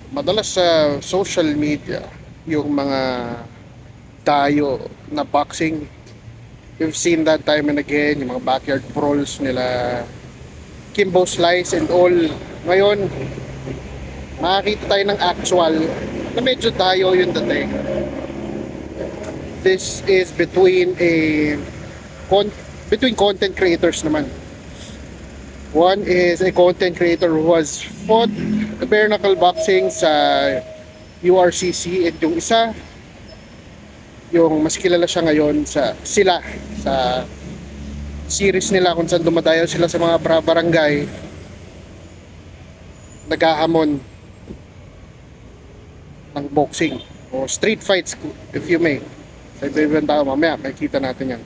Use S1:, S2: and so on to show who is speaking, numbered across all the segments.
S1: Madalas sa social media, yung mga tayo na boxing, we've seen that time and again, yung mga backyard brawls nila Kimbo Slice and all. Ngayon, makakita tayo ng actual na medyo tayo yung dating. This is con between content creators naman. One is a content creator who has fought bare knuckle boxing sa URCC, and yung isa, yung mas kilala siya ngayon sa series nila kung saan dumadayo sila sa mga barangay, naghahamon ng boxing o street fights, if you may. Sa iba-ibang tao, mamaya makikita natin yan.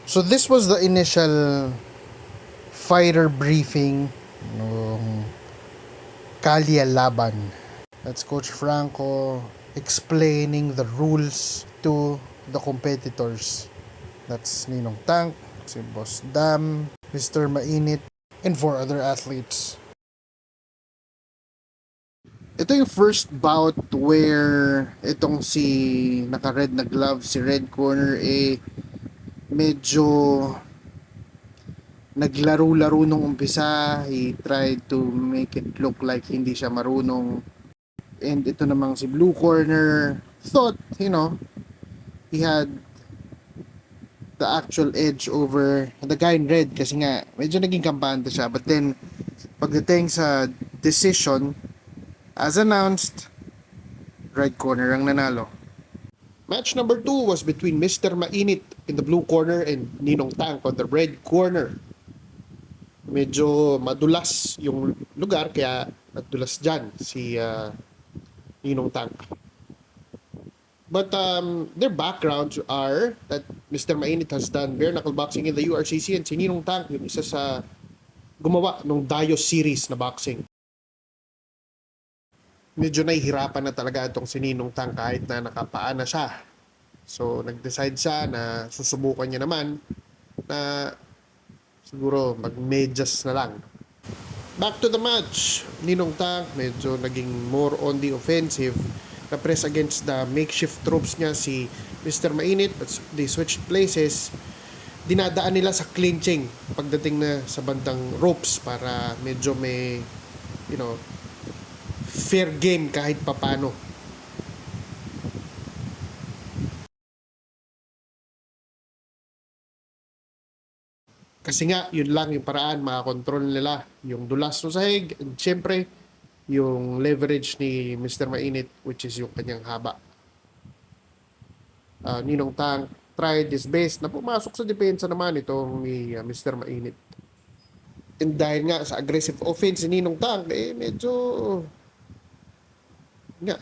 S1: So this was the initial fighter briefing ng Kalye Laban. That's Coach Franco explaining the rules to the competitors. That's Ninong Tank, si Boss Dam, Mr. Mainit, and 4 other athletes. Ito yung first bout where itong si naka-red na glove, si Red Corner, medyo naglaro-laro nung umpisa. He tried to make it look like hindi siya marunong. And ito namang si Blue Corner thought, he had the actual edge over the guy in red kasi nga medyo naging kampante siya. But then pagdating sa decision, as announced, Red Corner ang nanalo. Match number 2 was between Mr. Mainit in the blue corner and Ninong Tank on the red corner. Medyo madulas yung lugar kaya nadulas dyan si Ninong Tank. But their backgrounds are that Mr. Mainit has done bare knuckle boxing in the URCC, and si Ninong Tank yung isa sa gumawa ng Dayo series na boxing. Medyo nahihirapan na talaga itong si Ninong Tank kahit na nakapaa na siya. So nag-decide siya na susubukan niya naman na siguro mag-medyas na lang. Back to the match. Ninong Tank medyo naging more on the offensive. Na-press against the makeshift troops niya si Mr. Mainit, but they switched places. Dinadaan nila sa clinching pagdating na sa bandang ropes para medyo may fair game kahit papano. Kasi nga, yun lang yung paraan, makakontrol nila yung dulas ng sahig, and syempre, yung leverage ni Mr. Mainit, which is yung kanyang haba. Ninong Tank tried his best na pumasok sa depensa naman itong ni Mr. Mainit. And dahil nga sa aggressive offense ni Ninong Tank, medyo nga,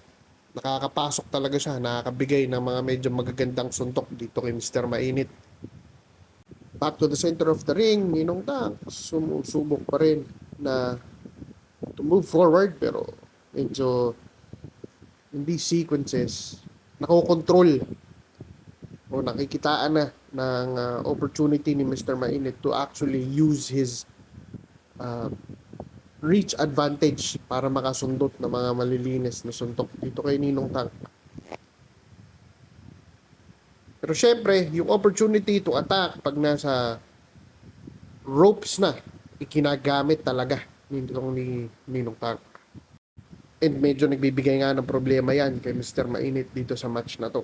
S1: nakakapasok talaga siya, nakakabigay ng mga medyo magagandang suntok dito kay Mr. Mainit. Back to the center of the ring, Ninong Tank sumusubok pa rin na to move forward, pero medyo in these sequences nakokontrol o nakikitaan na ng opportunity ni Mr. Mainit to actually use his reach advantage para makasundot ng mga malilinis na suntok dito kay Ninong Tank. Pero syempre, yung opportunity to attack pag nasa ropes na, ikinagamit talaga nitong ni Ninong Tank. And medyo nagbibigay nga ng problema yan kay Mr. Mainit dito sa match na to.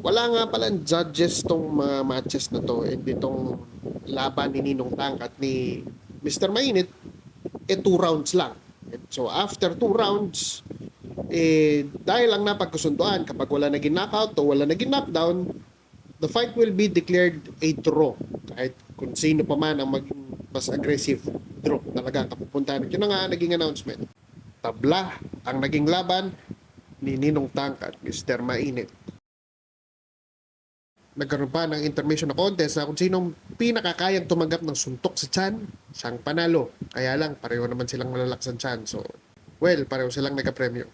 S1: Wala nga palang judges tong mga matches na to, and itong laban ni Ninong Tank at ni Mr. Mainit, 2 rounds lang. And so after 2 rounds, dahil lang napagkasunduan, kapag wala naging knockout o wala naging knockdown, the fight will be declared a draw. Kahit kung sino pa man ang maging mas aggressive, draw talaga kapupuntahan. Yun na nga naging announcement. Tabla ang naging laban ni Ninong Tank at Mr. Mainit. Nagkaroon pa ng intermission na contest na kung sinong pinakakayang tumanggap ng suntok sa tiyan, siyang panalo. Kaya lang, pareho naman silang malalaksan tiyan. So, pareho silang nagka-premyo.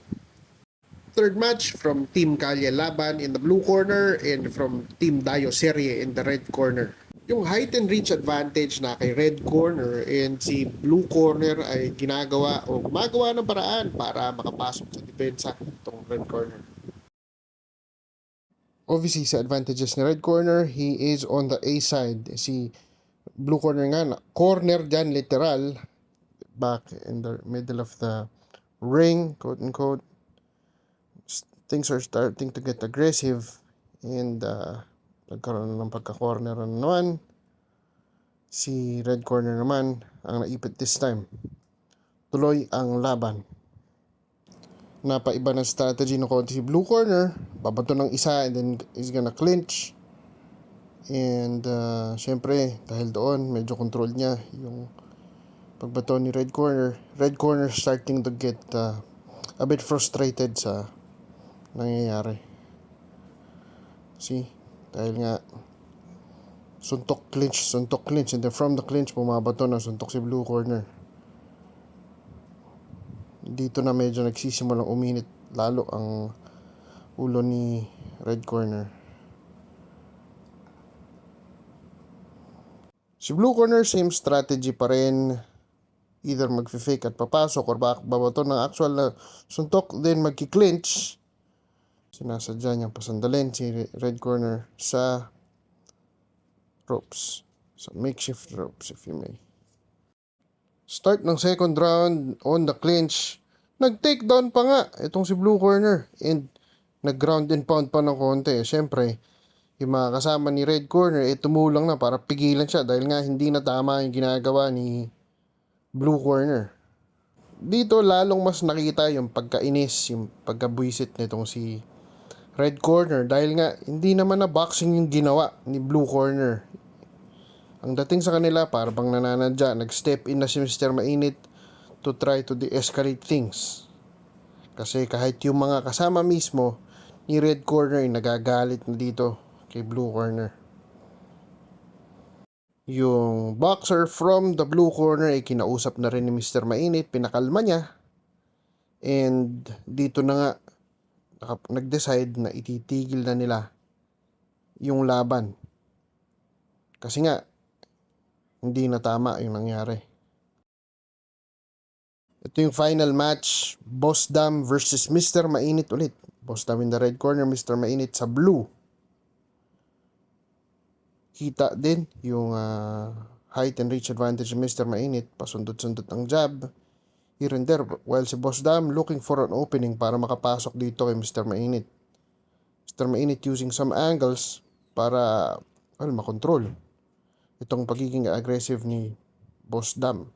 S1: Third match from Team Kalye Laban in the blue corner and from Team Dayo Serie in the red corner. Yung height and reach advantage na kay red corner and si blue corner ay ginagawa o gumagawa ng paraan para makapasok sa depensa itong red corner. Obviously, sa advantages ni red corner, he is on the A side. Si blue corner nga, corner dyan, literal, back in the middle of the ring, quote unquote. Things are starting to get aggressive and nagkaroon ng pagka-corner na naman. Si red corner naman ang naipit this time. Tuloy ang laban. Napaiba ng strategy ng konti si blue corner. Babato ng isa and then is gonna clinch. And syempre dahil doon medyo control niya yung pagbato ni red corner. Red corner starting to get a bit frustrated sa nangyayari. See? Dahil nga suntok clinch and then from the clinch bumabato ng suntok si blue corner. Dito na medyo nagsisimulang uminit lalo ang ulo ni red corner. Si blue corner same strategy pa rin, either magfi-fake at papasok or babato ng actual na suntok then magki-clinch. Sinasadya niyang pasandalin si red corner sa ropes, sa makeshift ropes if you may. Start ng second round on the clinch. Nag-takedown pa nga itong si blue corner and nag-ground and pound pa ng konti. Siyempre, yung mga kasama ni red corner tumulong na para pigilan siya dahil nga hindi na tama yung ginagawa ni blue corner. Dito lalong mas nakita yung pagkainis, yung pagkabwisit nitong si red corner dahil nga hindi naman na boxing yung ginawa ni blue corner. Ang dating sa kanila para bang nananadya, nag-step in na si Mr. Mainit to try to de-escalate things. Kasi kahit yung mga kasama mismo ni red corner ay nagagalit na dito kay blue corner. Yung boxer from the blue corner ay kinausap na rin ni Mr. Mainit, pinakalma niya. And dito na nga nag-decide na ititigil na nila yung laban. Kasi nga hindi na tama yung nangyari. Ito yung final match, Boss Dam versus Mr. Mainit ulit. Boss Dam in the red corner, Mr. Mainit sa blue. Kita din yung height and reach advantage of Mr. Mainit. Pasundot-sundot ang jab here and there. While si Boss Dam looking for an opening para makapasok dito kay Mr. Mainit. Mr. Mainit using some angles para makontrol itong pagiging aggressive ni Boss Dam.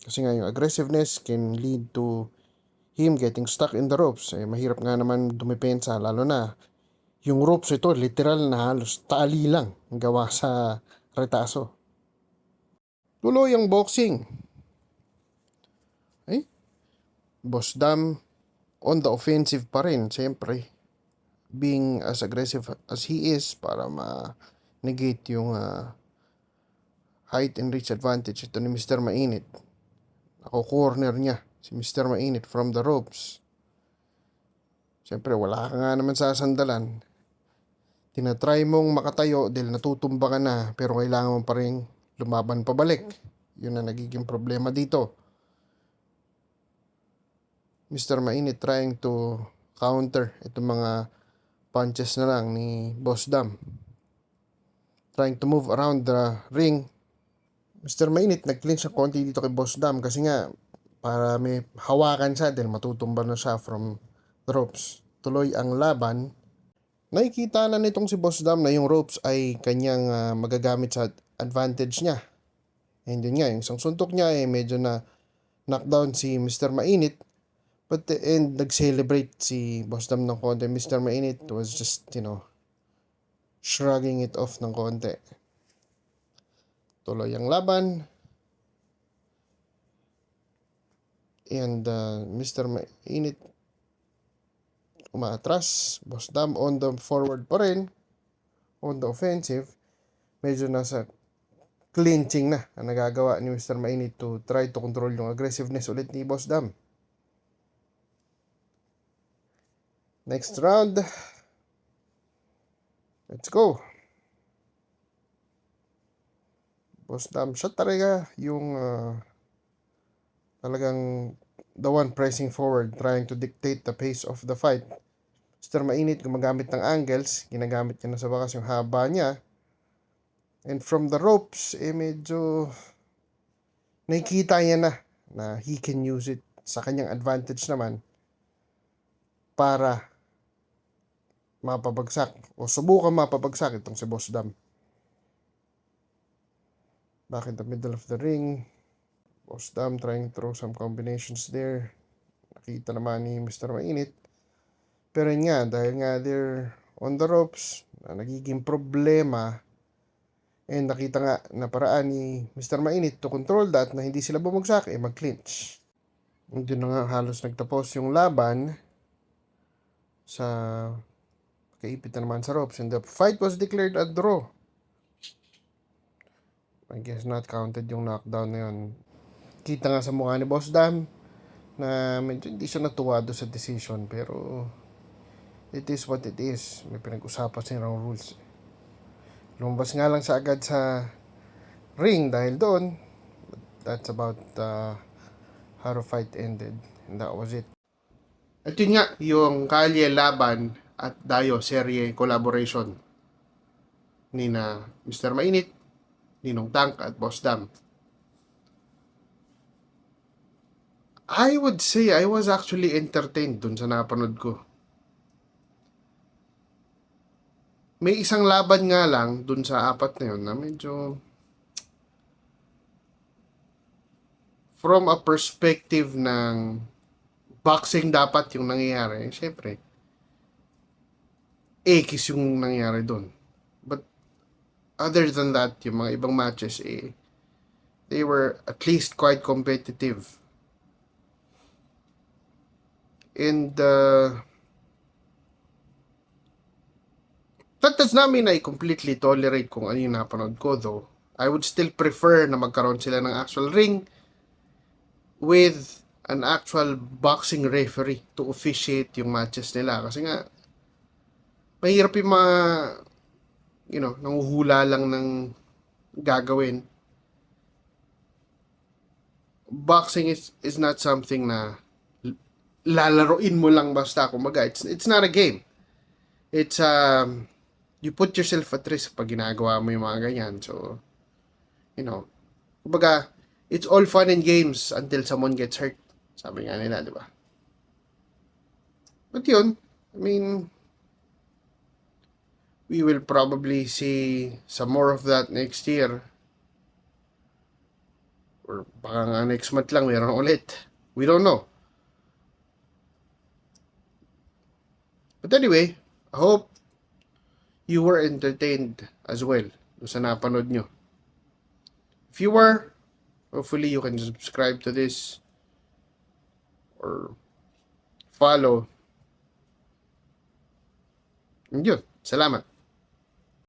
S1: Kasi nga yung aggressiveness can lead to him getting stuck in the ropes. Mahirap nga naman dumepensa, lalo na yung ropes ito literal na halos tali lang gawa sa retaso. Tuloy ang boxing. Boss Dam on the offensive pa rin, siyempre. Being as aggressive as he is para ma-negate yung height and reach advantage ito ni Mr. Mainit. Corner niya si Mr. Mainit from the ropes. Siyempre wala ka nga naman sasandalan. Tinatry mong makatayo dahil natutumba ka na pero kailangan mo pa rin lumaban pabalik. Yun na nagiging problema dito. Mr. Mainit trying to counter itong mga punches na lang ni Boss Dam. Trying to move around the ring. Mr. Mainit nag-clinch ng konti dito kay Boss Dam kasi nga para may hawakan siya dahil matutumba na siya from the ropes. Tuloy ang laban. Nakikita na nitong si Boss Dam na yung ropes ay kanyang magagamit sa advantage niya. And yun nga, yung isang suntok niya medyo na knockdown si Mr. Mainit. But the end, nag-celebrate si Boss Dam ng konti. Mr. Mainit was just, shrugging it off ng konti. Tuloy ang laban. And Mr. Mainit umaatras. Boss Dam on the forward pa rin. On the offensive. Medyo nasa clinching na ang nagagawa ni Mr. Mainit to try to control yung aggressiveness ulit ni Boss Dam. Next round. Let's go. Boss Dam, siya talaga yung talagang the one pressing forward, trying to dictate the pace of the fight. Mr. Mainit gumagamit ng angles, ginagamit niya na sa wakas yung haba niya. And from the ropes, medyo nakikita niya na he can use it sa kanyang advantage naman para mapabagsak o subukan mapabagsak itong si Boss Dam. Back in the middle of the ring, Boss Dam trying to throw some combinations there. Nakita naman ni Mr. Mainit. Pero yun nga, dahil nga they're on the ropes, na nagiging problema. And nakita nga na paraan ni Mr. Mainit to control that na hindi sila bumagsak, mag-clinch. Hindi na nga halos nagtapos yung laban sa kaipit na naman sa ropes. And the fight was declared a draw. I guess not counted yung knockdown na yun. Kita nga sa mukha ni Boss Dam na medyo hindi siya natuwa doon sa decision. Pero it is what it is. May pinag-usapan silang rules. Lumabas nga lang siya agad sa ring dahil doon. That's about how the fight ended. And that was it. At yun nga, yung Kalye Laban at Dayo Serye collaboration ni na Mr. Mainit, Ninong Tank at Boss Dam. I would say I was actually entertained dun sa napanood ko. May isang laban nga lang dun sa apat na yun na medyo from a perspective ng boxing dapat yung nangyayari. Siyempre, ekis yung nangyayari dun. But other than that, yung mga ibang matches, they were at least quite competitive. And that does not mean I completely tolerate kung ano yung napanood ko though. I would still prefer na magkaroon sila ng actual ring with an actual boxing referee to officiate yung matches nila. Kasi nga, mahirap yung mga, nanguhula lang ng gagawin. Boxing is not something na lalaroin mo lang basta. Kumbaga, it's not a game. It's you put yourself at risk pag ginagawa mo yung mga ganyan. So, kumbaga, it's all fun and games until someone gets hurt. Sabi nga nila, di ba? But yun, I mean, we will probably see some more of that next year. Or baka nga next month lang, meron ulit. We don't know. But anyway, I hope you were entertained as well sa napanood nyo. If you were, hopefully you can subscribe to this or follow. And yun, salamat.